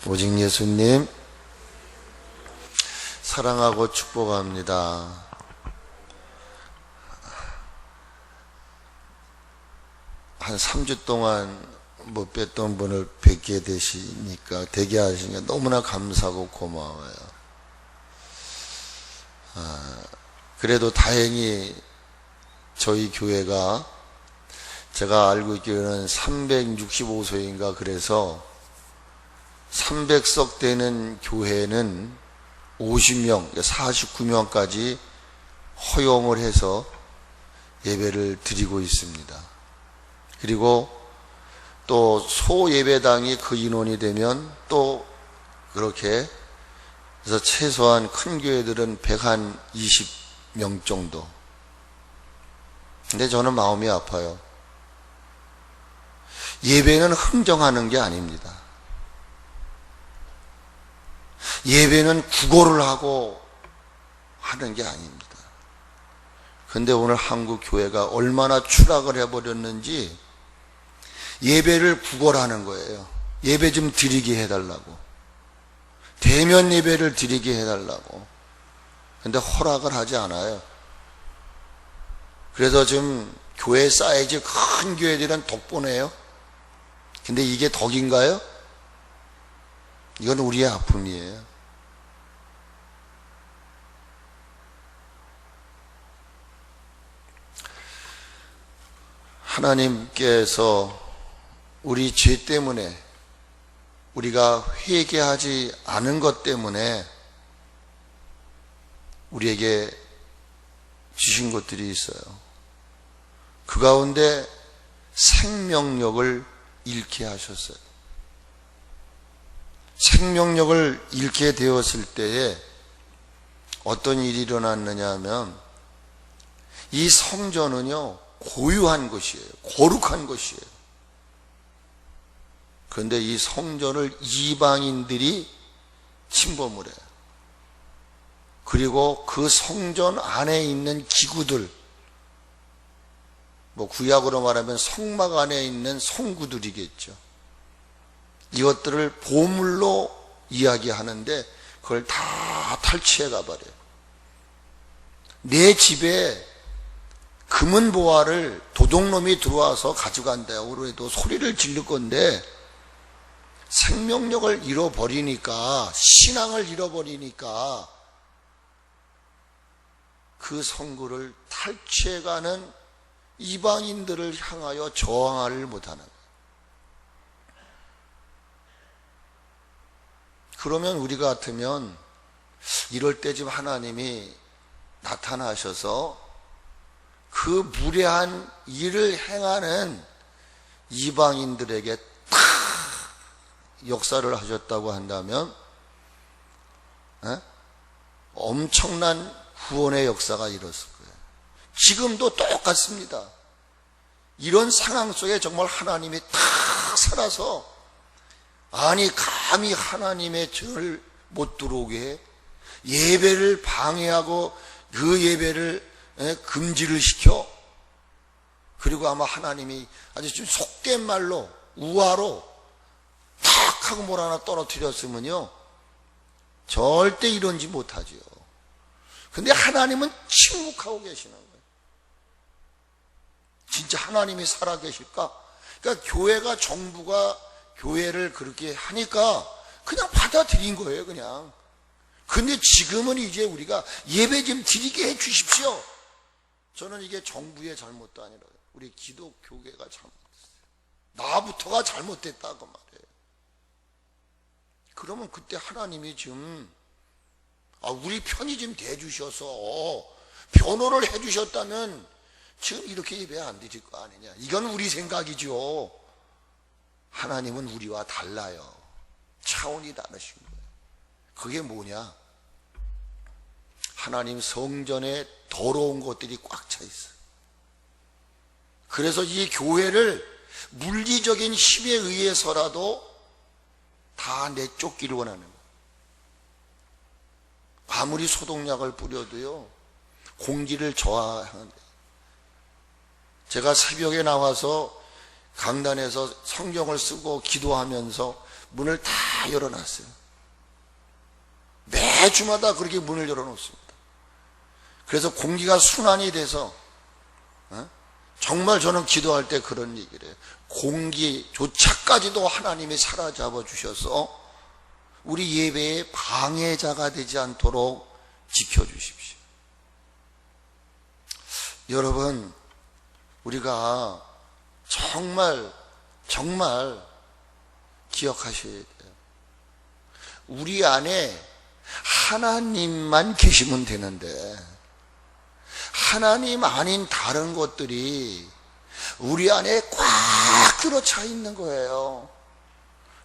오직 예수님 사랑하고 축복합니다. 한 3주 동안 못 뵀던 분을 뵙게 되시니까 되게 하시니까 너무나 감사하고 고마워요. 그래도 다행히 저희 교회가 제가 알고 있기로는 365소인가 그래서 300석 되는 교회는 50명, 49명까지 허용을 해서 예배를 드리고 있습니다. 그리고 또 소예배당이 그 인원이 되면 또 그렇게 그래서 최소한 큰 교회들은 120명 정도. 근데 저는 마음이 아파요. 예배는 흥정하는 게 아닙니다. 예배는 구걸을 하고 하는 게 아닙니다. 그런데 오늘 한국 교회가 얼마나 추락을 해버렸는지 예배를 구걸하는 거예요. 예배 좀 드리게 해달라고. 대면 예배를 드리게 해달라고. 근데 허락을 하지 않아요. 그래서 지금 교회 사이즈 큰 교회들은 덕보네요. 근데 이게 덕인가요? 이건 우리의 아픔이에요. 하나님께서 우리 죄 때문에 우리가 회개하지 않은 것 때문에 우리에게 주신 것들이 있어요. 그 가운데 생명력을 잃게 하셨어요. 생명력을 잃게 되었을 때에 어떤 일이 일어났느냐 하면 이 성전은요 고유한 것이에요. 거룩한 것이에요. 그런데 이 성전을 이방인들이 침범을 해요. 그리고 그 성전 안에 있는 기구들, 구약으로 말하면 성막 안에 있는 성구들이겠죠. 이것들을 보물로 이야기하는데 그걸 다 탈취해 가버려요. 내 집에 금은 보화를 도둑놈이 들어와서 가져간다고 그래도 소리를 지를 건데 생명력을 잃어버리니까, 신앙을 잃어버리니까 그 성구를 탈취해가는 이방인들을 향하여 저항을 못하는 거예요. 그러면 우리 같으면 이럴 때쯤 하나님이 나타나셔서 그 무례한 일을 행하는 이방인들에게 탁 역사를 하셨다고 한다면 엄청난 구원의 역사가 일었을 거예요. 지금도 똑같습니다. 이런 상황 속에 정말 하나님이 탁 살아서 아니 감히 하나님의 전을 못 들어오게 해 예배를 방해하고 그 예배를 금지를 시켜. 그리고 아마 하나님이 아주 좀 속된 말로 우화로 탁 하고 뭘 하나 떨어뜨렸으면요 절대 이런지 못하지요. 근데 하나님은 침묵하고 계시는 거예요. 진짜 하나님이 살아계실까? 그러니까 교회가, 정부가 교회를 그렇게 하니까 그냥 받아들인 거예요, 그냥. 근데 지금은 이제 우리가 예배 좀 드리게 해 주십시오. 저는 이게 정부의 잘못도 아니라 우리 기독교계가 잘못됐어요. 나부터가 잘못됐다고 말해요. 그러면 그때 하나님이 좀 우리 편이 좀 대주셔서 변호를 해주셨다면 지금 이렇게 예배 안 드릴 거 아니냐. 이건 우리 생각이죠. 하나님은 우리와 달라요. 차원이 다르신 거예요. 그게 뭐냐? 하나님 성전에 더러운 것들이 꽉 차 있어요. 그래서 이 교회를 물리적인 힘에 의해서라도 다 내쫓기를 원하는 거예요. 아무리 소독약을 뿌려도요 공기를 저하하는데, 제가 새벽에 나와서 강단에서 성경을 쓰고 기도하면서 문을 다 열어놨어요. 매주마다 그렇게 문을 열어놓습니다. 그래서 공기가 순환이 돼서 정말 저는 기도할 때 그런 얘기를 해요. 공기조차까지도 하나님이 사로잡아 주셔서 우리 예배의 방해자가 되지 않도록 지켜주십시오. 여러분, 우리가 정말 기억하셔야 돼요. 우리 안에 하나님만 계시면 되는데 하나님 아닌 다른 것들이 우리 안에 꽉 들어차 있는 거예요.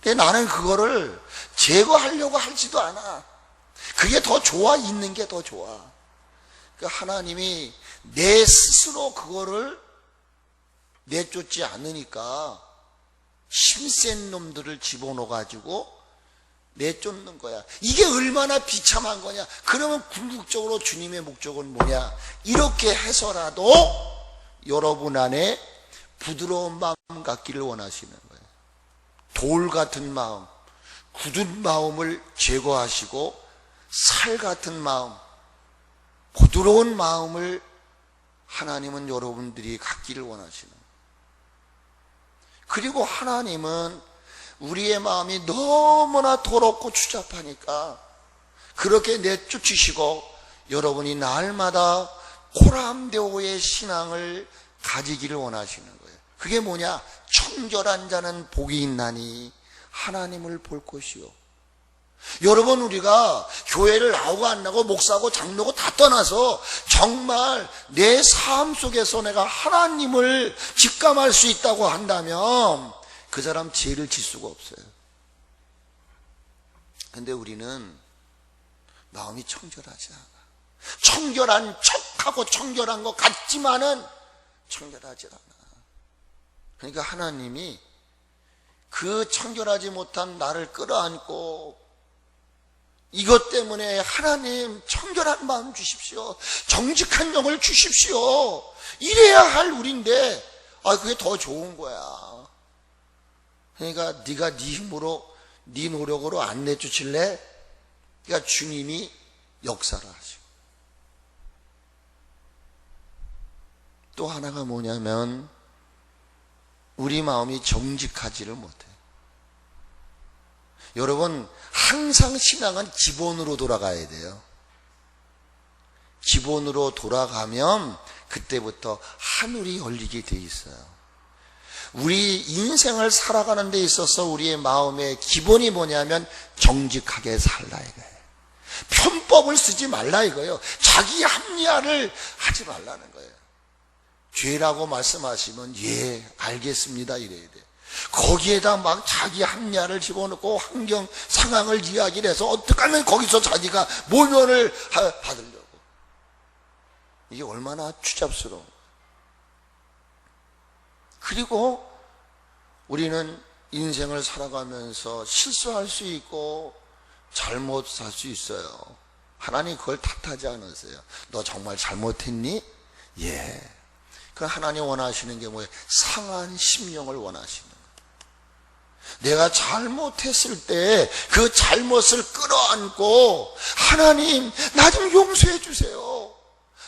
근데 나는 그거를 제거하려고 하지도 않아. 그게 더 좋아. 있는 게 더 좋아. 그러니까 하나님이 내 스스로 그거를 내쫓지 않으니까 힘센 놈들을 집어넣어가지고 내쫓는 거야. 이게 얼마나 비참한 거냐. 그러면 궁극적으로 주님의 목적은 뭐냐. 이렇게 해서라도 여러분 안에 부드러운 마음 갖기를 원하시는 거예요. 돌 같은 마음, 굳은 마음을 제거하시고 살 같은 마음, 부드러운 마음을 하나님은 여러분들이 갖기를 원하시는 거예요. 그리고 하나님은 우리의 마음이 너무나 더럽고 추잡하니까 그렇게 내쫓으시고 여러분이 날마다 고람대오의 신앙을 가지기를 원하시는 거예요. 그게 뭐냐? 청결한 자는 복이 있나니 하나님을 볼 것이요. 여러분, 우리가 교회를 나오고 안 나오고 목사고 장로고 다 떠나서 정말 내 삶 속에서 내가 하나님을 직감할 수 있다고 한다면 그 사람 죄를 질 수가 없어요. 그런데 우리는 마음이 청결하지 않아. 청결한 척하고 청결한 것 같지만은 청결하지 않아. 그러니까 하나님이 그 청결하지 못한 나를 끌어안고 이것 때문에 하나님 청결한 마음 주십시오. 정직한 영을 주십시오. 이래야 할 우리인데 그게 더 좋은 거야. 그러니까 네가 네 힘으로 네 노력으로 안 내쫓을래? 그러니까 주님이 역사를 하시고 또 하나가 뭐냐면 우리 마음이 정직하지를 못해. 여러분, 항상 신앙은 기본으로 돌아가야 돼요. 기본으로 돌아가면 그때부터 하늘이 열리게 돼 있어요. 우리 인생을 살아가는 데 있어서 우리의 마음의 기본이 뭐냐면 정직하게 살라 이거예요. 편법을 쓰지 말라 이거예요. 자기 합리화를 하지 말라는 거예요. 죄라고 말씀하시면 예 알겠습니다 이래야 돼. 거기에다 막 자기 합리화를 집어넣고 환경 상황을 이야기를 해서 어떻게 하면 거기서 자기가 모면을 받으려고. 이게 얼마나 추잡스러워. 그리고 우리는 인생을 살아가면서 실수할 수 있고 잘못할 수 있어요. 하나님 그걸 탓하지 않으세요. 너 정말 잘못했니? 예. 그 하나님 원하시는 게 뭐예요? 상한 심령을 원하시는 거예요. 내가 잘못했을 때 그 잘못을 끌어안고 하나님 나 좀 용서해 주세요.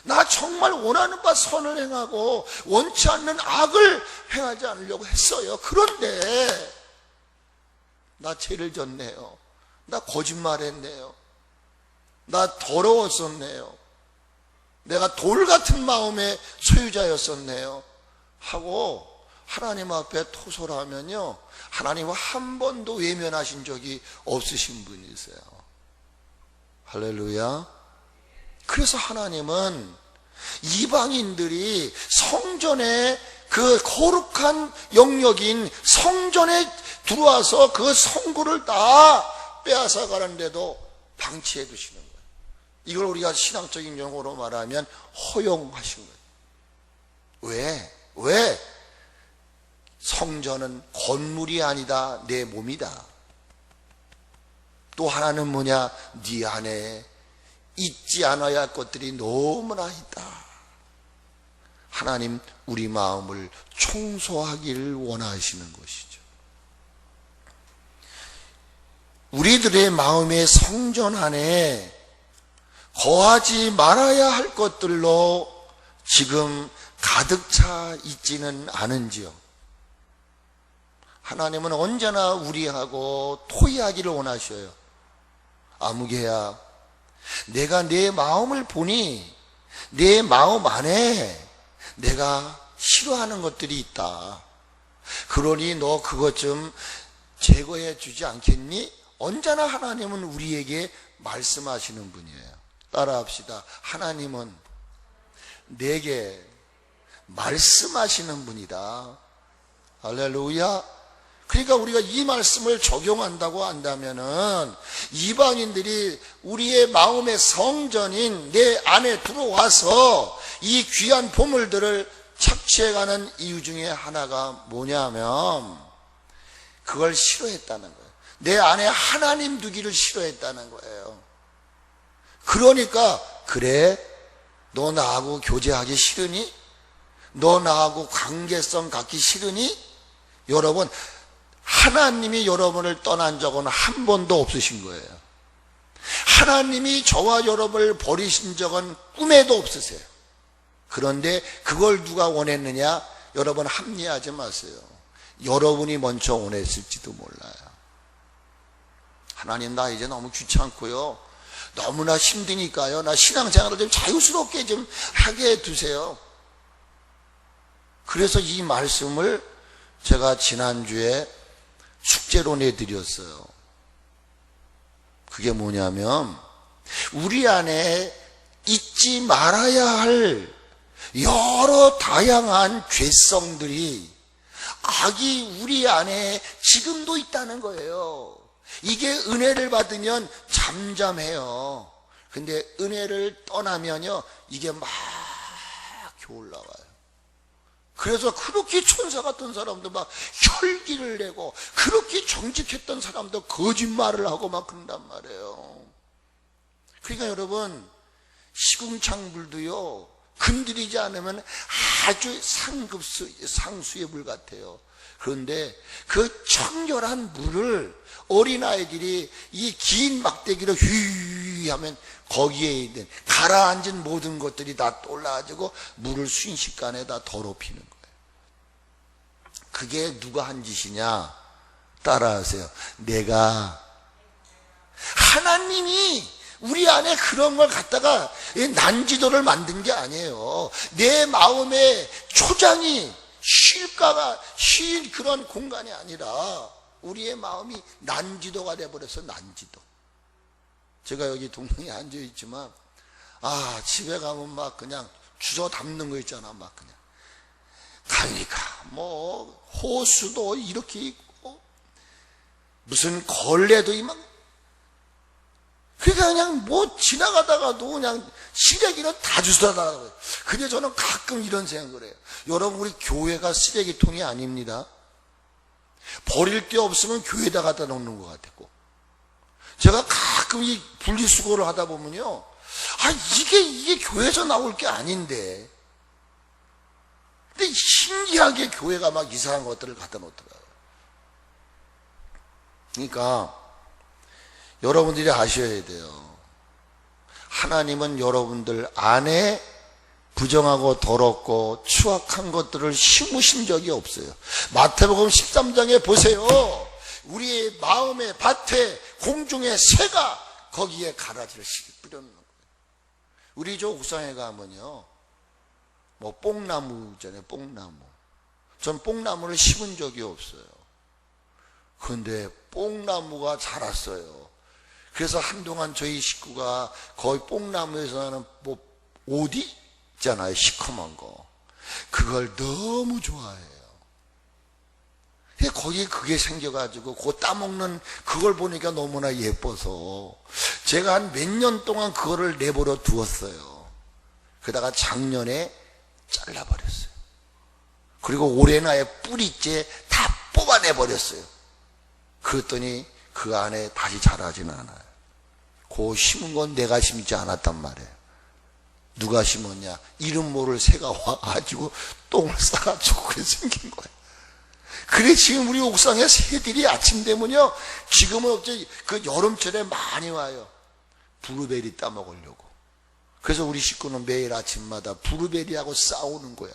나 정말 원하는 바 선을 행하고 원치 않는 악을 행하지 않으려고 했어요. 그런데 나 죄를 졌네요. 나 거짓말했네요. 나 더러웠었네요. 내가 돌 같은 마음의 소유자였었네요 하고 하나님 앞에 토설하면요, 하나님은 한 번도 외면하신 적이 없으신 분이세요. 할렐루야. 그래서 하나님은 이방인들이 성전에 그 거룩한 영역인 성전에 들어와서 그 성구를 다 빼앗아 가는데도 방치해 두시는 거예요. 이걸 우리가 신앙적인 용어로 말하면 허용하신 거예요. 왜? 성전은 건물이 아니다. 내 몸이다. 또 하나는 뭐냐? 네 안에 잊지 않아야 할 것들이 너무나 있다. 하나님 우리 마음을 청소하기를 원하시는 것이죠. 우리들의 마음의 성전 안에 거하지 말아야 할 것들로 지금 가득 차 있지는 않은지요? 하나님은 언제나 우리하고 토의하기를 원하셔요. 아무개야, 내가 내 마음을 보니 내 마음 안에 내가 싫어하는 것들이 있다. 그러니 너 그것 좀 제거해 주지 않겠니? 언제나 하나님은 우리에게 말씀하시는 분이에요. 따라합시다. 하나님은 내게 말씀하시는 분이다. 할렐루야. 그러니까 우리가 이 말씀을 적용한다고 한다면은 이방인들이 우리의 마음의 성전인 내 안에 들어와서 이 귀한 보물들을 착취해가는 이유 중에 하나가 뭐냐면 그걸 싫어했다는 거예요. 내 안에 하나님 두기를 싫어했다는 거예요. 그러니까 그래, 너 나하고 교제하기 싫으니? 너 나하고 관계성 갖기 싫으니? 여러분, 하나님이 여러분을 떠난 적은 한 번도 없으신 거예요. 하나님이 저와 여러분을 버리신 적은 꿈에도 없으세요. 그런데 그걸 누가 원했느냐? 여러분 합리하지 마세요. 여러분이 먼저 원했을지도 몰라요. 하나님, 나 이제 너무 귀찮고요, 너무나 힘드니까요, 나 신앙생활을 좀 자유스럽게 좀 하게 해두세요. 그래서 이 말씀을 제가 지난주에 숙제로 내드렸어요. 그게 뭐냐면 우리 안에 잊지 말아야 할 여러 다양한 죄성들이, 악이 우리 안에 지금도 있다는 거예요. 이게 은혜를 받으면 잠잠해요. 근데 은혜를 떠나면요, 이게 막 올라와요. 그래서 그렇게 천사 같은 사람도 막 혈기를 내고, 그렇게 정직했던 사람도 거짓말을 하고 막 그런단 말이에요. 그러니까 여러분, 시궁창불도요, 건드리지 않으면 아주 상수의 물 같아요. 그런데 그 청결한 물을 어린아이들이 이 긴 막대기로 휘 하면 거기에 있는 가라앉은 모든 것들이 다 올라가지고 물을 순식간에 다 더럽히는 거예요. 그게 누가 한 짓이냐? 따라하세요. 내가. 하나님이 우리 안에 그런 걸 갖다가 난지도를 만든 게 아니에요. 내 마음의 초장이 쉴 그런 공간이 아니라 우리의 마음이 난지도가 돼버려서 난지도. 제가 여기 동네에 앉아있지만, 집에 가면 막 그냥 주워 담는 거 있잖아. 막 그냥 가니까 뭐 호수도 이렇게 있고 무슨 걸레도 이만, 그러니까 그냥 뭐 지나가다가도 그냥 쓰레기는 다 주워다가. 근데 저는 가끔 이런 생각을 해요. 여러분, 우리 교회가 쓰레기통이 아닙니다. 버릴 게 없으면 교회에다 갖다 놓는 것 같았고, 제가 가끔 이 분리수거를 하다 보면요, 이게 교회에서 나올 게 아닌데, 근데 신기하게 교회가 막 이상한 것들을 갖다 놓더라고요. 그러니까 여러분들이 아셔야 돼요. 하나님은 여러분들 안에 부정하고 더럽고 추악한 것들을 심으신 적이 없어요. 마태복음 13장에 보세요. 우리의 마음의 밭에 공중의 새가 거기에 가라지를 뿌려놓는 거예요. 우리 저 옥상에 가면요, 뭐 뽕나무 있잖아요. 뽕나무. 전 뽕나무를 심은 적이 없어요. 그런데 뽕나무가 자랐어요. 그래서 한동안 저희 식구가 거의 뽕나무에서 나는 뭐 오디 있잖아요, 시커먼 거. 그걸 너무 좋아해요. 거기에 그게 생겨가지고 그 따먹는 그걸 보니까 너무나 예뻐서 제가 한 몇 년 동안 그거를 내버려 두었어요. 그러다가 작년에 잘라버렸어요. 그리고 올해는 아예 뿌리째 다 뽑아내버렸어요. 그랬더니 그 안에 다시 자라지는 않아요. 그 심은 건 내가 심지 않았단 말이에요. 누가 심었냐? 이름 모를 새가 와가지고 똥을 싸가지고 그렇게 생긴 거예요. 그래 지금 우리 옥상에 새들이 아침 되면요, 지금은 어째 그 여름철에 많이 와요. 블루베리 따먹으려고. 그래서 우리 식구는 매일 아침마다 블루베리하고 싸우는 거야.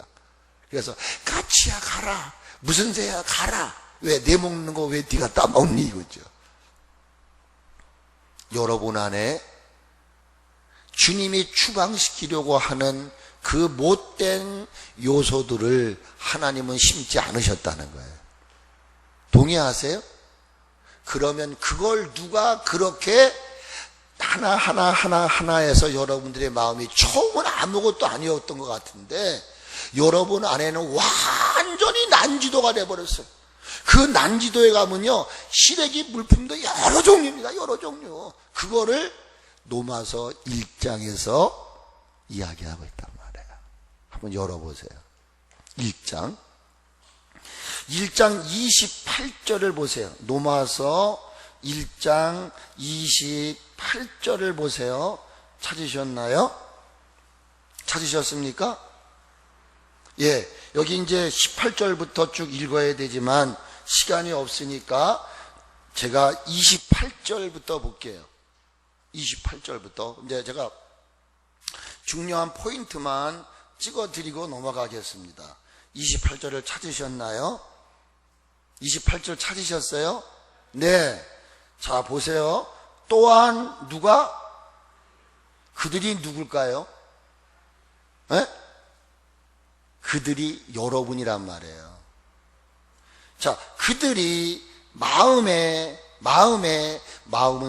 그래서 까치야 가라, 무슨 새야 가라, 왜 내 먹는 거 왜 네가 따먹니 이거죠. 여러분 안에 주님이 추방시키려고 하는 그 못된 요소들을 하나님은 심지 않으셨다는 거예요. 동의하세요? 그러면 그걸 누가 그렇게 하나하나에서 여러분들의 마음이 처음은 아무것도 아니었던 것 같은데 여러분 안에는 완전히 난지도가 돼버렸어요. 그 난지도에 가면요, 시래기 물품도 여러 종류입니다. 여러 종류. 그거를 로마서 1장에서 이야기하고 있단 말이에요. 한번 열어보세요. 1장 28절을 보세요. 로마서 1장 28절을 보세요. 찾으셨나요? 찾으셨습니까? 예, 여기 이제 18절부터 쭉 읽어야 되지만 시간이 없으니까 제가 28절부터 볼게요. 28절부터 이제 제가 중요한 포인트만 찍어드리고 넘어가겠습니다. 28절을 찾으셨나요? 28절 찾으셨어요? 네. 자, 보세요. 또한 누가? 그들이 누굴까요? 네? 그들이 여러분이란 말이에요. 자, 그들이 마음은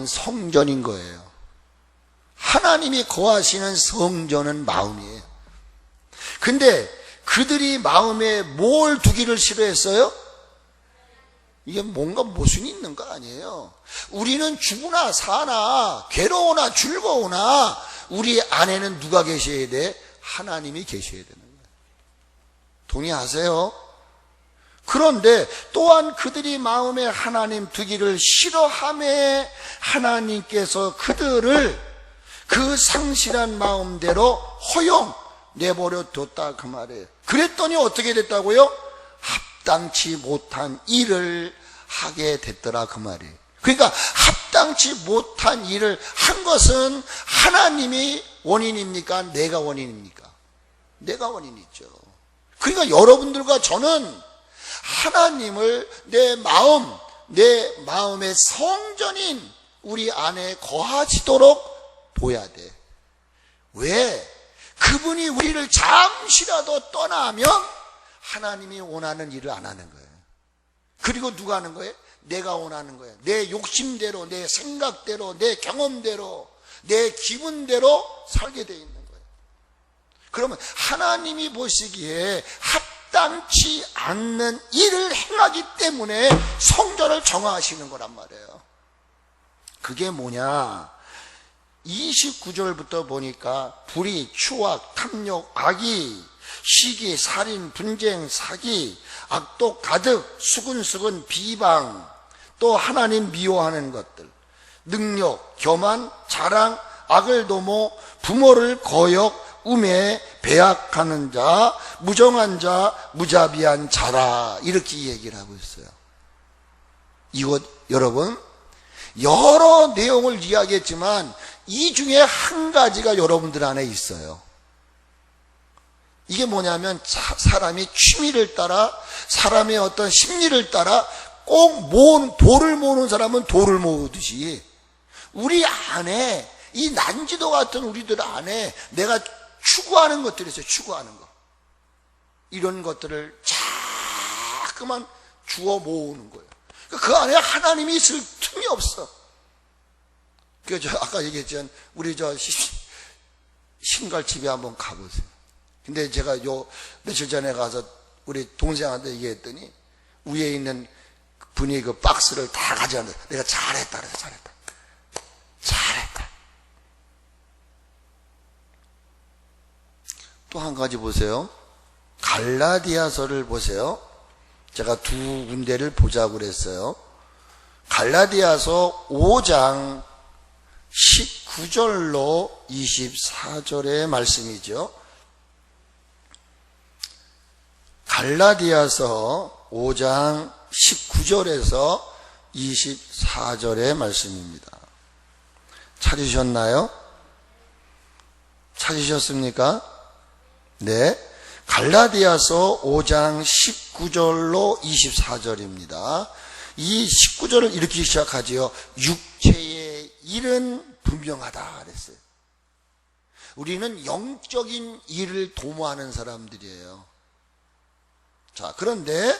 성전인 거예요. 하나님이 거하시는 성전은 마음이에요. 근데 그들이 마음에 뭘 두기를 싫어했어요? 이게 뭔가 모순이 있는 거 아니에요. 우리는 죽으나 사나 괴로우나 즐거우나 우리 안에는 누가 계셔야 돼? 하나님이 계셔야 되는 거예요. 동의하세요? 그런데 또한 그들이 마음에 하나님 두기를 싫어하며 하나님께서 그들을 그 상실한 마음대로 허용 내버려 뒀다 그 말이에요. 그랬더니 어떻게 됐다고요? 합당치 못한 일을 하게 됐더라 그 말이에요. 그러니까 합당치 못한 일을 한 것은 하나님이 원인입니까? 내가 원인입니까? 내가 원인이죠. 그러니까 여러분들과 저는 하나님을 내 마음의 성전인 우리 안에 거하시도록 보야 돼. 왜? 그분이 우리를 잠시라도 떠나면 하나님이 원하는 일을 안 하는 거예요. 그리고 누가 하는 거예요? 내가 원하는 거예요. 내 욕심대로, 내 생각대로, 내 경험대로, 내 기분대로 살게 돼 있는 거예요. 그러면 하나님이 보시기에 합당치 않는 일을 행하기 때문에 성전을 정화하시는 거란 말이에요. 그게 뭐냐? 29절부터 보니까 불의, 추악, 탐욕, 악의, 시기, 살인, 분쟁, 사기, 악독 가득, 수근수근, 비방, 또 하나님 미워하는 것들, 능력, 교만, 자랑, 악을 도모, 부모를 거역, 음해, 배약하는 자, 무정한 자, 무자비한 자라, 이렇게 얘기를 하고 있어요. 이것 여러분 여러 내용을 이야기했지만 이 중에 한 가지가 여러분들 안에 있어요. 이게 뭐냐면 사람이 취미를 따라, 사람의 어떤 심리를 따라 꼭 돌을 모으는 사람은 돌을 모으듯이 우리 안에 이 난지도 같은 우리들 안에 내가 추구하는 것들이 있어요. 추구하는 거. 이런 것들을 자꾸만 주워 모으는 거예요. 그 안에 하나님이 있을 틈이 없어. 그래서 아까 얘기했지만 우리 신갈집에 한번 가보세요. 근데 제가 며칠 전에 가서 우리 동생한테 얘기했더니 위에 있는 분이 그 박스를 다 가져왔는데 내가 잘했다 그래서 잘했다. 또 한 가지 보세요. 갈라디아서를 보세요. 제가 두 군데를 보자고 그랬어요. 갈라디아서 5장 19절로 24절의 말씀이죠. 갈라디아서 5장 19절에서 24절의 말씀입니다. 찾으셨나요? 찾으셨습니까? 네. 갈라디아서 5장 19절로 24절입니다. 이 19절을 이렇게 시작하지요. 육체의 일은 분명하다 그랬어요. 우리는 영적인 일을 도모하는 사람들이에요. 자, 그런데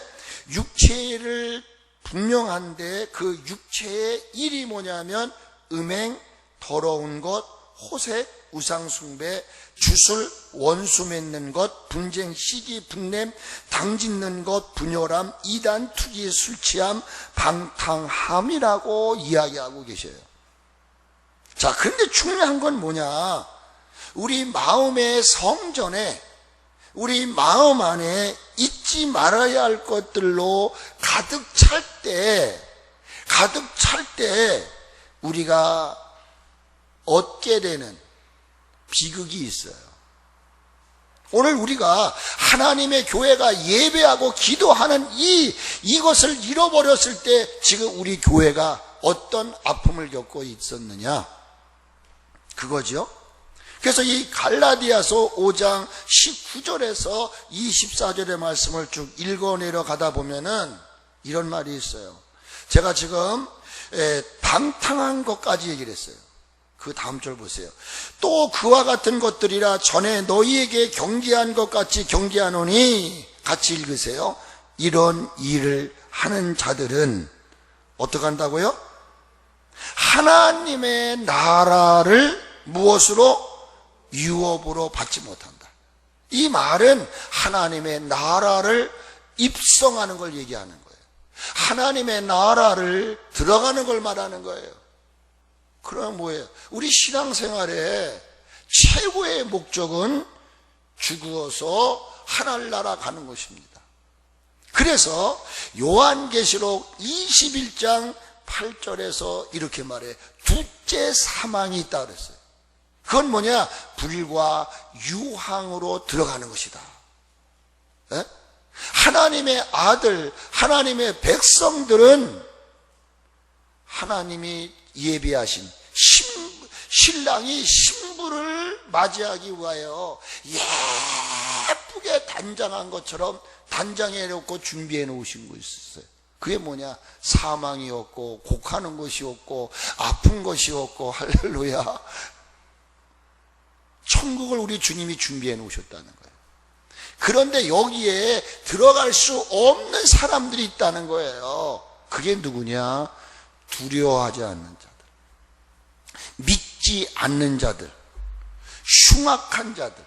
육체를 분명한데 그 육체의 일이 뭐냐면 음행, 더러운 것, 호색, 우상숭배, 주술, 원수 맺는 것, 분쟁, 시기, 분냄, 당짓는 것, 분열함, 이단, 투기, 술취함, 방탕함이라고 이야기하고 계셔요. 자, 그런데 중요한 건 뭐냐? 우리 마음의 성전에, 우리 마음 안에 잊지 말아야 할 것들로 가득 찰 때 우리가 얻게 되는 비극이 있어요. 오늘 우리가 하나님의 교회가 예배하고 기도하는 이것을 잃어버렸을 때 지금 우리 교회가 어떤 아픔을 겪고 있었느냐? 그거죠. 그래서 이 갈라디아서 5장 19절에서 24절의 말씀을 쭉 읽어 내려가다 보면은 이런 말이 있어요. 제가 지금 방탕한 것까지 얘기를 했어요. 그 다음 절 보세요. 또 그와 같은 것들이라 전에 너희에게 경계한 것 같이 경계하노니, 같이 읽으세요. 이런 일을 하는 자들은 어떻게 한다고요? 하나님의 나라를 무엇으로? 유업으로 받지 못한다. 이 말은 하나님의 나라를 입성하는 걸 얘기하는 거예요. 하나님의 나라를 들어가는 걸 말하는 거예요. 그럼 뭐예요? 우리 신앙생활의 최고의 목적은 죽어서 하늘나라 가는 것입니다. 그래서 요한계시록 21장 8절에서 이렇게 말해. 둘째 사망이 있다 그랬어요. 그건 뭐냐? 불과 유황으로 들어가는 것이다. 에? 하나님의 아들, 하나님의 백성들은 하나님이 예비하신 신랑이 신부를 맞이하기 위하여 예쁘게 단장한 것처럼 단장해 놓고 준비해 놓으신 것이 있어요. 그게 뭐냐? 사망이 없고 곡하는 것이 없고 아픈 것이 없고, 할렐루야. 천국을 우리 주님이 준비해 놓으셨다는 거예요. 그런데 여기에 들어갈 수 없는 사람들이 있다는 거예요. 그게 누구냐? 두려워하지 않는 자들, 믿지 않는 자들, 흉악한 자들,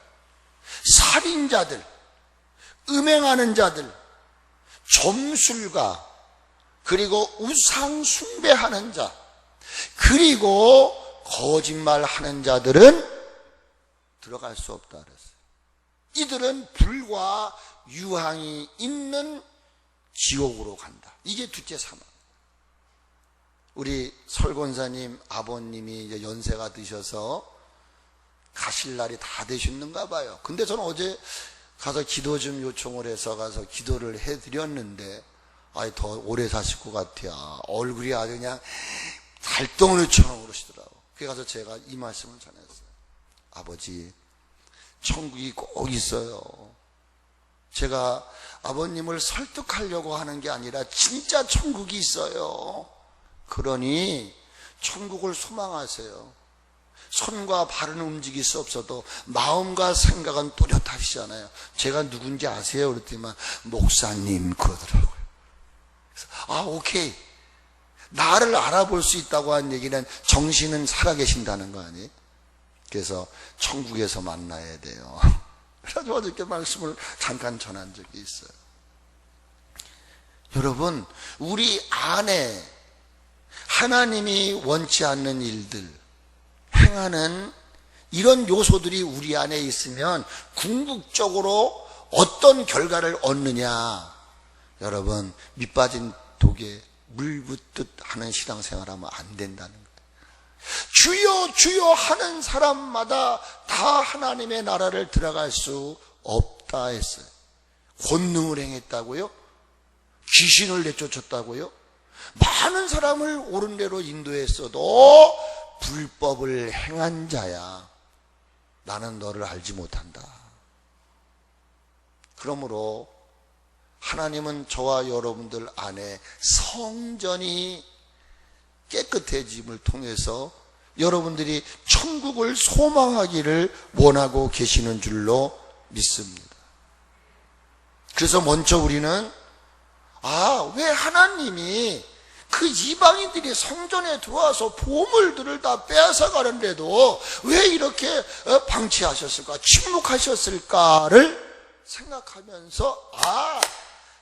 살인자들, 음행하는 자들, 점술가, 그리고 우상 숭배하는 자, 그리고 거짓말하는 자들은 들어갈 수 없다 그랬어요. 이들은 불과 유황이 있는 지옥으로 간다. 이게 둘째 사망. 우리 설권사님 아버님이 이제 연세가 드셔서 가실 날이 다 되셨는가 봐요. 근데 저는 어제 가서 기도 좀 요청을 해서 가서 기도를 해드렸는데, 더 오래 사실 것 같아요. 얼굴이 아주 그냥 달덩어리처럼 그러시더라고. 그래 가서 제가 이 말씀을 전했어요. 아버지, 천국이 꼭 있어요. 제가 아버님을 설득하려고 하는 게 아니라 진짜 천국이 있어요. 그러니 천국을 소망하세요. 손과 발은 움직일 수 없어도 마음과 생각은 또렷하시잖아요. 제가 누군지 아세요? 그랬더니만 목사님 그러더라고요. 그래서 오케이. 나를 알아볼 수 있다고 한 얘기는 정신은 살아계신다는 거 아니에요? 그래서 천국에서 만나야 돼요. 그래서 어저께 말씀을 잠깐 전한 적이 있어요. 여러분, 우리 안에 하나님이 원치 않는 일들 행하는 이런 요소들이 우리 안에 있으면 궁극적으로 어떤 결과를 얻느냐? 여러분, 밑빠진 독에 물 붓듯 하는 신앙생활하면 안 된다는 거예요. 주여 주여 하는 사람마다 다 하나님의 나라를 들어갈 수 없다 했어요. 권능을 행했다고요? 귀신을 내쫓았다고요? 많은 사람을 옳은 대로 인도했어도 불법을 행한 자야. 나는 너를 알지 못한다. 그러므로 하나님은 저와 여러분들 안에 성전이 깨끗해짐을 통해서 여러분들이 천국을 소망하기를 원하고 계시는 줄로 믿습니다. 그래서 먼저 우리는 왜 하나님이 그 이방인들이 성전에 들어와서 보물들을 다 빼앗아 가는데도 왜 이렇게 방치하셨을까, 침묵하셨을까를 생각하면서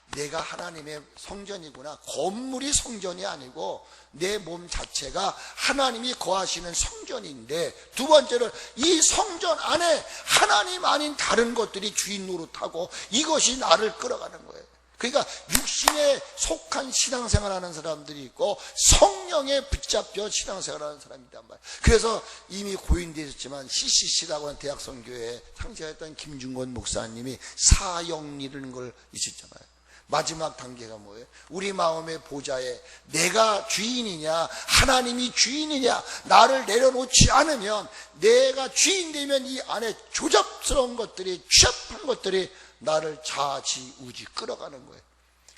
내가 하나님의 성전이구나. 건물이 성전이 아니고 내 몸 자체가 하나님이 거하시는 성전인데, 두 번째는 이 성전 안에 하나님 아닌 다른 것들이 주인 노릇하고 이것이 나를 끌어가는 거예요. 그러니까 육신에 속한 신앙생활하는 사람들이 있고 성령에 붙잡혀 신앙생활하는 사람이란 말이에요. 그래서 이미 고인되셨지만 CCC라고 하는 대학선교회에 상징했던 김중건 목사님이 사형리라는 걸 있었잖아요. 마지막 단계가 뭐예요? 우리 마음의 보좌에 내가 주인이냐 하나님이 주인이냐, 나를 내려놓지 않으면, 내가 주인 되면 이 안에 조잡스러운 것들이, 취합한 것들이 나를 좌지우지 끌어가는 거예요.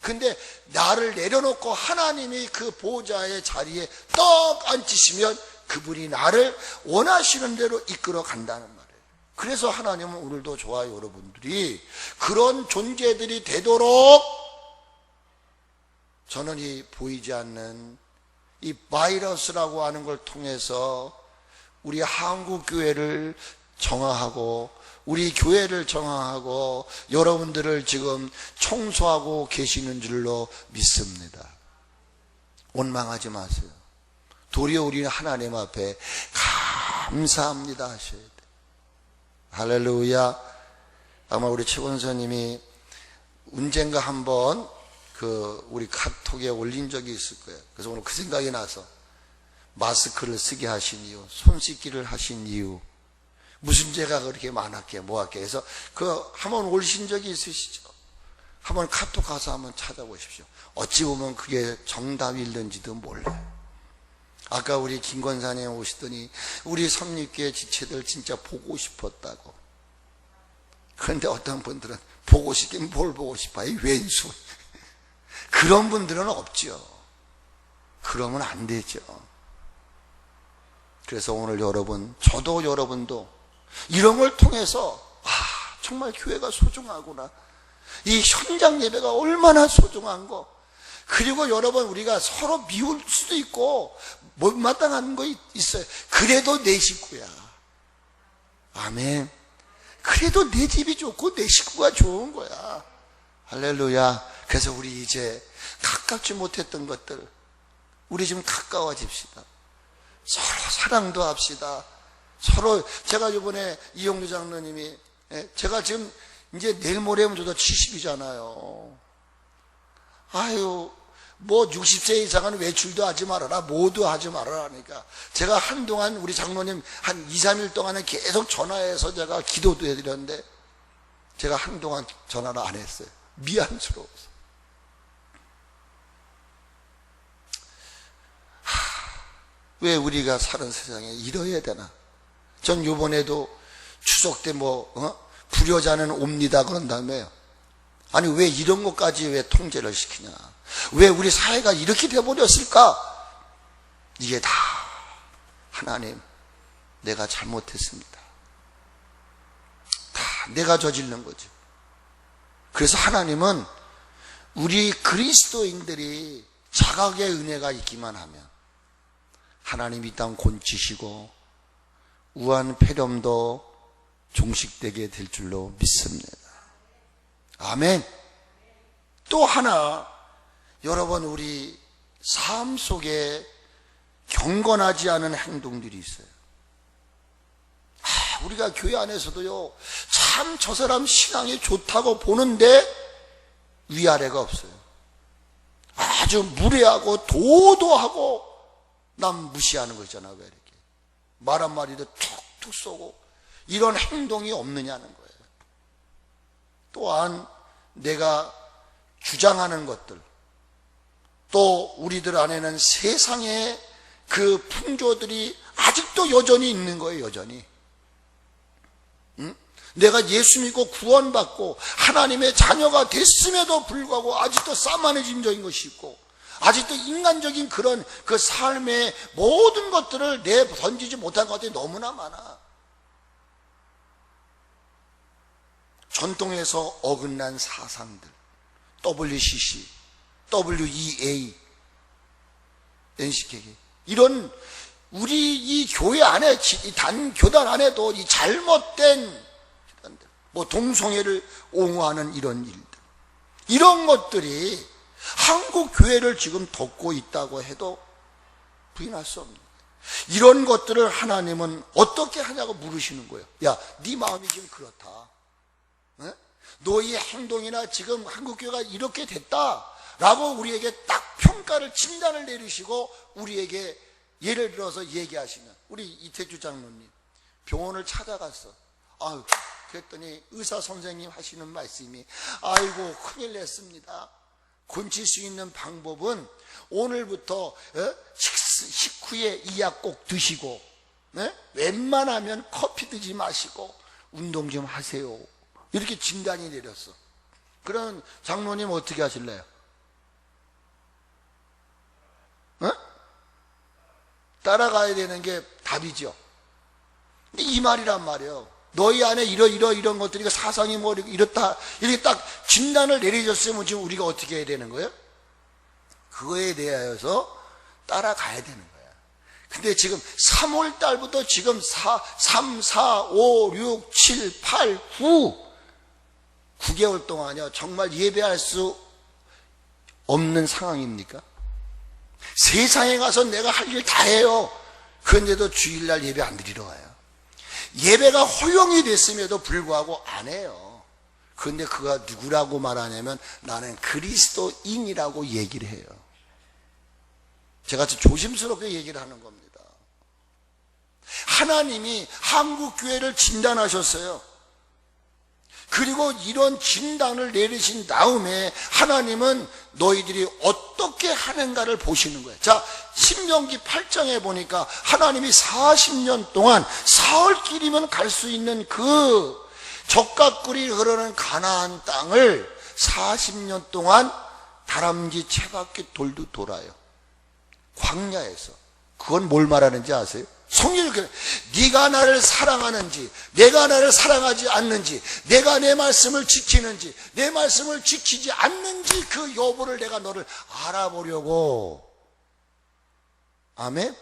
근데 나를 내려놓고 하나님이 그 보좌의 자리에 떡 앉히시면 그분이 나를 원하시는 대로 이끌어 간다는 말이에요. 그래서 하나님은 오늘도 저와 여러분들이 그런 존재들이 되도록, 저는 이 보이지 않는 이 바이러스라고 하는 걸 통해서 우리 한국 교회를 정화하고 우리 교회를 정화하고 여러분들을 지금 청소하고 계시는 줄로 믿습니다. 원망하지 마세요. 도리어 우리는 하나님 앞에 감사합니다 하셔야 돼요. 할렐루야. 아마 우리 최 권사님이 언젠가 한번 우리 카톡에 올린 적이 있을 거예요. 그래서 오늘 그 생각이 나서 마스크를 쓰게 하신 이유, 손 씻기를 하신 이유, 무슨 죄가 그렇게 많았게 뭐할게 해서 한번 올리신 적이 있으시죠? 한번 카톡 가서 한번 찾아보십시오. 어찌 보면 그게 정답일는지도 몰라요. 아까 우리 김 권사님 오시더니 우리 삼립교회 지체들 진짜 보고 싶었다고. 그런데 어떤 분들은 보고 싶긴 뭘 보고 싶어요? 왼수. 그런 분들은 없죠. 그러면 안 되죠. 그래서 오늘 여러분, 저도 여러분도 이런 걸 통해서 정말 교회가 소중하구나, 이 현장 예배가 얼마나 소중한 거, 그리고 여러분 우리가 서로 미울 수도 있고 못마땅한 거 있어요. 그래도 내 식구야. 아멘. 그래도 내 집이 좋고 내 식구가 좋은 거야. 할렐루야. 그래서 우리 이제 가깝지 못했던 것들, 우리 좀 가까워집시다. 서로 사랑도 합시다. 서로, 제가 이번에 이용주 장로님이, 제가 지금 이제 내일 모레면 저도 70이잖아요. 뭐 60세 이상은 외출도 하지 말아라, 뭐도 하지 말아라 하니까 제가 한동안 우리 장로님 한 2, 3일 동안은 계속 전화해서 제가 기도도 해드렸는데 제가 한동안 전화를 안 했어요. 미안스러워서. 왜 우리가 사는 세상에 이러해야 되나? 전 요번에도 추석 때 불효자는 옵니다 그런 다음에, 아니 왜 이런 것까지 왜 통제를 시키냐, 왜 우리 사회가 이렇게 돼버렸을까? 이게 다 하나님, 내가 잘못했습니다. 다 내가 저지른 거죠. 그래서 하나님은 우리 그리스도인들이 자각의 은혜가 있기만 하면 하나님이 이 땅 곤치시고 우한 폐렴도 종식되게 될 줄로 믿습니다. 아멘. 또 하나, 여러분 우리 삶 속에 경건하지 않은 행동들이 있어요. 우리가 교회 안에서도요, 참 저 사람 신앙이 좋다고 보는데 위아래가 없어요. 아주 무례하고 도도하고 남 무시하는 거 있잖아. 왜 이렇게 말 한마디도 툭툭 쏘고 이런 행동이 없느냐는 거예요. 또한 내가 주장하는 것들, 또 우리들 안에는 세상의 그 풍조들이 아직도 여전히 있는 거예요. 여전히. 내가 예수 믿고 구원받고 하나님의 자녀가 됐음에도 불구하고 아직도 사마니즘적인 것이 있고, 아직도 인간적인 그런 그 삶의 모든 것들을 내던지지 못한 것들이 너무나 많아. 전통에서 어긋난 사상들, WCC, WEA, NCK, 이런 우리 이 교회 안에, 이 단교단 안에도 이 잘못된 뭐 동성애를 옹호하는 이런 일들, 이런 것들이 한국 교회를 지금 덮고 있다고 해도 부인할 수 없는 거예요. 이런 것들을 하나님은 어떻게 하냐고 물으시는 거예요. 야, 네 마음이 지금 그렇다. 네? 너의 행동이나 지금 한국 교회가 이렇게 됐다라고 우리에게 딱 평가를, 진단을 내리시고 우리에게 예를 들어서 얘기하시면, 우리 이태주 장로님 병원을 찾아갔어. 아유, 그랬더니 의사 선생님 하시는 말씀이, 아이고 큰일 냈습니다. 고칠 수 있는 방법은 오늘부터 식후에 이 약 꼭 드시고, 웬만하면 커피 드지 마시고 운동 좀 하세요. 이렇게 진단이 내렸어. 그럼 장로님 어떻게 하실래요? 따라가야 되는 게 답이죠. 이 말이란 말이에요. 너희 안에 이런 것들이, 사상이 뭐 이렇다, 이렇게 딱 진단을 내려줬으면 지금 우리가 어떻게 해야 되는 거예요? 그거에 대하여서 따라가야 되는 거야. 근데 지금 3월 달부터 지금 3, 4, 5, 6, 7, 8, 9개월 동안요, 정말 예배할 수 없는 상황입니까? 세상에 가서 내가 할 일 다 해요. 그런데도 주일날 예배 안 드리러 와요. 예배가 허용이 됐음에도 불구하고 안 해요. 그런데 그가 누구라고 말하냐면, 나는 그리스도인이라고 얘기를 해요. 제가 조심스럽게 얘기를 하는 겁니다. 하나님이 한국교회를 진단하셨어요. 그리고 이런 진단을 내리신 다음에 하나님은 너희들이 어떻게 하는가를 보시는 거예요. 자, 신명기 8장에 보니까 하나님이 40년 동안 사흘길이면 갈 수 있는 그 적각꿀이 흐르는 가나안 땅을 40년 동안 다람쥐 채바퀴 돌도 돌아요. 광야에서. 그건 뭘 말하는지 아세요? 성경이 그래. 네가 나를 사랑하는지, 내가 나를 사랑하지 않는지, 내가 내 말씀을 지키는지, 내 말씀을 지키지 않는지, 그 여부를 내가 너를 알아보려고, 아멘?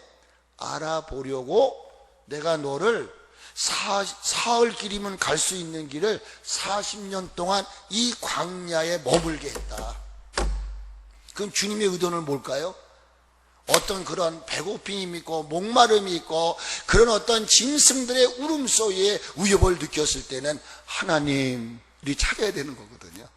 알아보려고 내가 너를 사흘 길이면 갈 수 있는 길을 40년 동안 이 광야에 머물게 했다. 그럼 주님의 의도는 뭘까요? 어떤 그런 배고픔이 있고 목마름이 있고 그런 어떤 짐승들의 울음소리에 위협을 느꼈을 때는 하나님이 찾아야 되는 거거든요.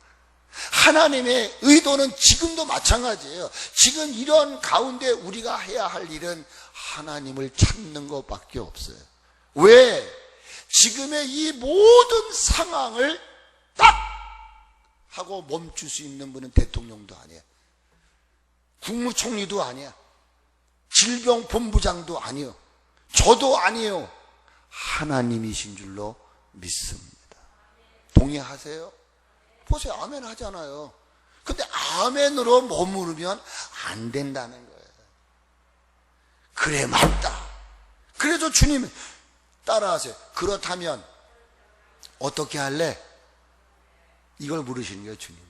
하나님의 의도는 지금도 마찬가지예요. 지금 이런 가운데 우리가 해야 할 일은 하나님을 찾는 것밖에 없어요. 왜? 지금의 이 모든 상황을 딱 하고 멈출 수 있는 분은 대통령도 아니야, 국무총리도 아니야, 질병본부장도 아니요, 저도 아니요, 하나님이신 줄로 믿습니다. 동의하세요? 보세요, 아멘 하잖아요. 근데 아멘으로 머무르면 안 된다는 거예요. 그래, 맞다. 그래도 주님 따라하세요. 그렇다면 어떻게 할래? 이걸 물으시는 거예요, 주님이.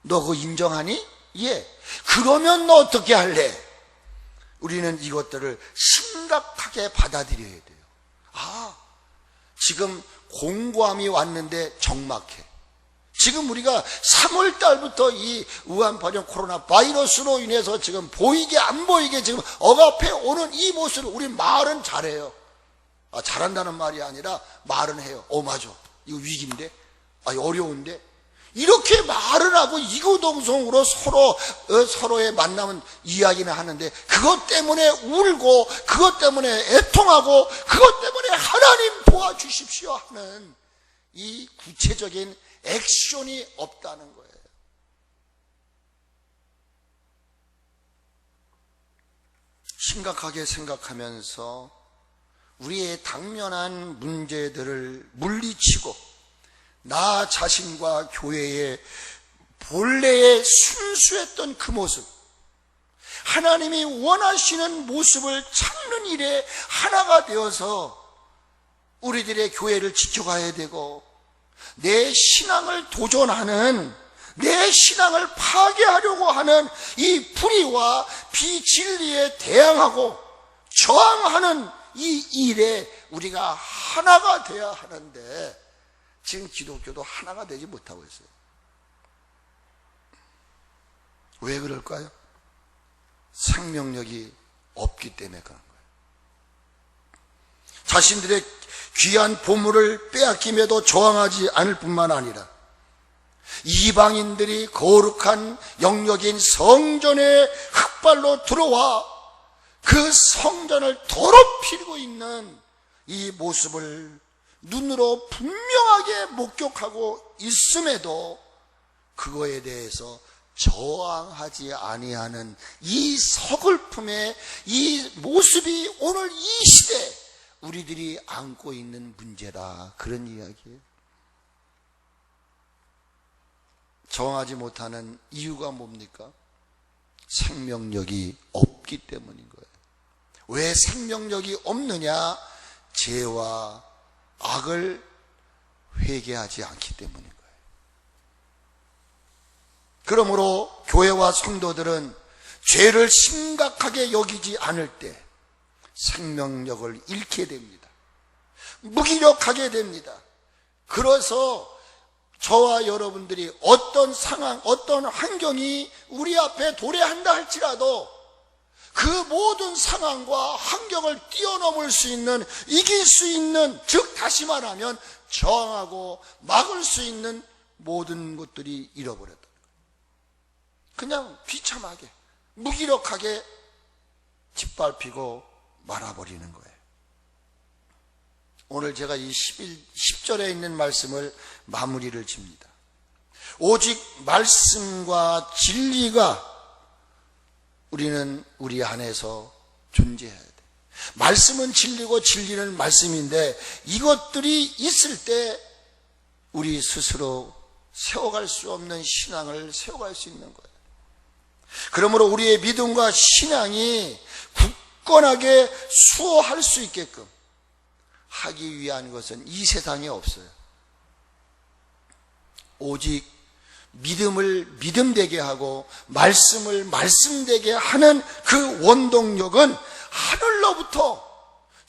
너 그거 인정하니? 예. 그러면 너 어떻게 할래? 우리는 이것들을 심각하게 받아들여야 돼요. 아, 지금 공고함이 왔는데 적막해. 지금 우리가 3월 달부터 이 우한 발병 코로나 바이러스로 인해서 지금 보이게 안 보이게 지금 억압해 오는 이 모습을 우리 말은 잘해요. 아, 잘한다는 말이 아니라 말은 해요. 맞아, 이거 위기인데, 어려운데, 이렇게 말을 하고 이구동성으로 서로의 만남은 이야기는 하는데, 그것 때문에 울고 그것 때문에 애통하고 그것 때문에 하나님 도와주십시오 하는 이 구체적인 액션이 없다는 거예요. 심각하게 생각하면서 우리의 당면한 문제들을 물리치고 나 자신과 교회의 본래의 순수했던 그 모습, 하나님이 원하시는 모습을 찾는 일에 하나가 되어서 우리들의 교회를 지켜가야 되고, 내 신앙을 도전하는, 내 신앙을 파괴하려고 하는 이 불의와 비진리에 대항하고 저항하는 이 일에 우리가 하나가 되어야 하는데, 지금 기독교도 하나가 되지 못하고 있어요. 왜 그럴까요? 생명력이 없기 때문에 그런 거예요. 자신들의 귀한 보물을 빼앗김에도 저항하지 않을 뿐만 아니라 이방인들이 거룩한 영역인 성전에 흑발로 들어와 그 성전을 더럽히고 있는 이 모습을 눈으로 분명하게 목격하고 있음에도 그거에 대해서 저항하지 아니하는 이 서글픔의 이 모습이 오늘 이 시대 우리들이 안고 있는 문제다, 그런 이야기예요. 저항하지 못하는 이유가 뭡니까? 생명력이 없기 때문인 거예요. 왜 생명력이 없느냐? 죄와 악을 회개하지 않기 때문인 거예요. 그러므로 교회와 성도들은 죄를 심각하게 여기지 않을 때 생명력을 잃게 됩니다. 무기력하게 됩니다. 그래서 저와 여러분들이 어떤 상황, 어떤 환경이 우리 앞에 도래한다 할지라도 그 모든 상황과 환경을 뛰어넘을 수 있는, 이길 수 있는, 즉 다시 말하면 저항하고 막을 수 있는 모든 것들이 잃어버렸다. 그냥 비참하게, 무기력하게 짓밟히고 말아버리는 거예요. 오늘 제가 이 10절에 있는 말씀을 마무리를 집니다. 오직 말씀과 진리가 우리는 우리 안에서 존재해야 돼. 말씀은 진리고 진리는 말씀인데 이것들이 있을 때 우리 스스로 세워갈 수 없는 신앙을 세워갈 수 있는 거예요. 그러므로 우리의 믿음과 신앙이 굳건하게 수호할 수 있게끔 하기 위한 것은 이 세상에 없어요. 오직 믿음을 믿음되게 하고 말씀을 말씀되게 하는 그 원동력은 하늘로부터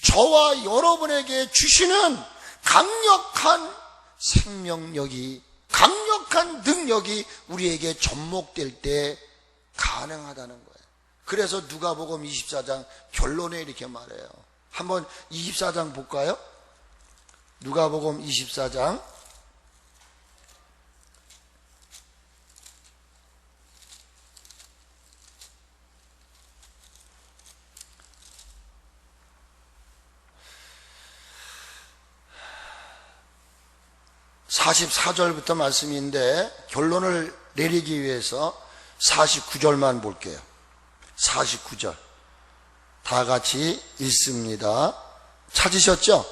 저와 여러분에게 주시는 강력한 생명력이, 강력한 능력이 우리에게 접목될 때 가능하다는 거예요. 그래서 누가복음 24장 결론에 이렇게 말해요. 한번 24장 볼까요? 누가복음 24장 44절부터 말씀인데 결론을 내리기 위해서 49절만 볼게요. 49절 다 같이 읽습니다. 찾으셨죠?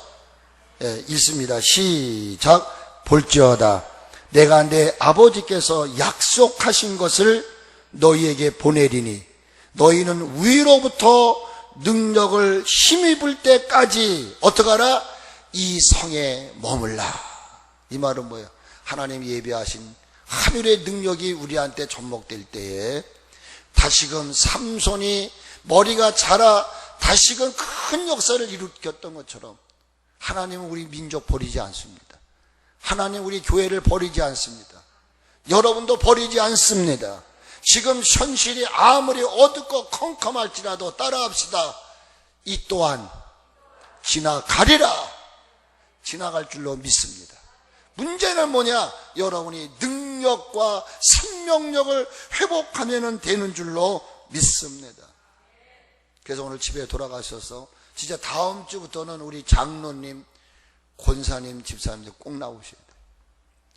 네, 읽습니다. 시작. 볼지어다 내가 내 아버지께서 약속하신 것을 너희에게 보내리니 너희는 위로부터 능력을 힘입을 때까지 어떡하라? 이 성에 머물라. 이 말은 뭐예요? 하나님이 예비하신 하늘의 능력이 우리한테 접목될 때에 다시금 삼손이 머리가 자라 다시금 큰 역사를 일으켰던 것처럼 하나님은 우리 민족 버리지 않습니다. 하나님 우리 교회를 버리지 않습니다. 여러분도 버리지 않습니다. 지금 현실이 아무리 어둡고 컴컴할지라도 따라합시다. 이 또한 지나가리라. 지나갈 줄로 믿습니다. 문제는 뭐냐? 여러분이 능력과 생명력을 회복하면 되는 줄로 믿습니다. 그래서 오늘 집에 돌아가셔서 진짜 다음 주부터는 우리 장로님, 권사님, 집사님들 꼭 나오셔야 돼요.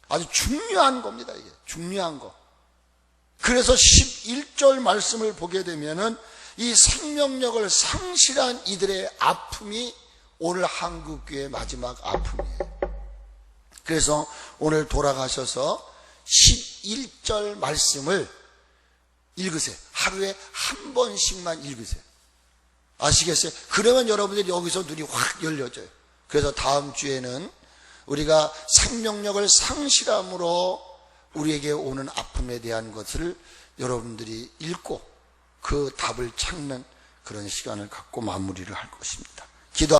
아주 중요한 겁니다. 이게 중요한 거. 그래서 11절 말씀을 보게 되면은 이 생명력을 상실한 이들의 아픔이 오늘 한국교회의 마지막 아픔이에요. 그래서 오늘 돌아가셔서 11절 말씀을 읽으세요. 하루에 한 번씩만 읽으세요. 아시겠어요? 그러면 여러분들이 여기서 눈이 확 열려져요. 그래서 다음 주에는 우리가 생명력을 상실함으로 우리에게 오는 아픔에 대한 것을 여러분들이 읽고 그 답을 찾는 그런 시간을 갖고 마무리를 할 것입니다.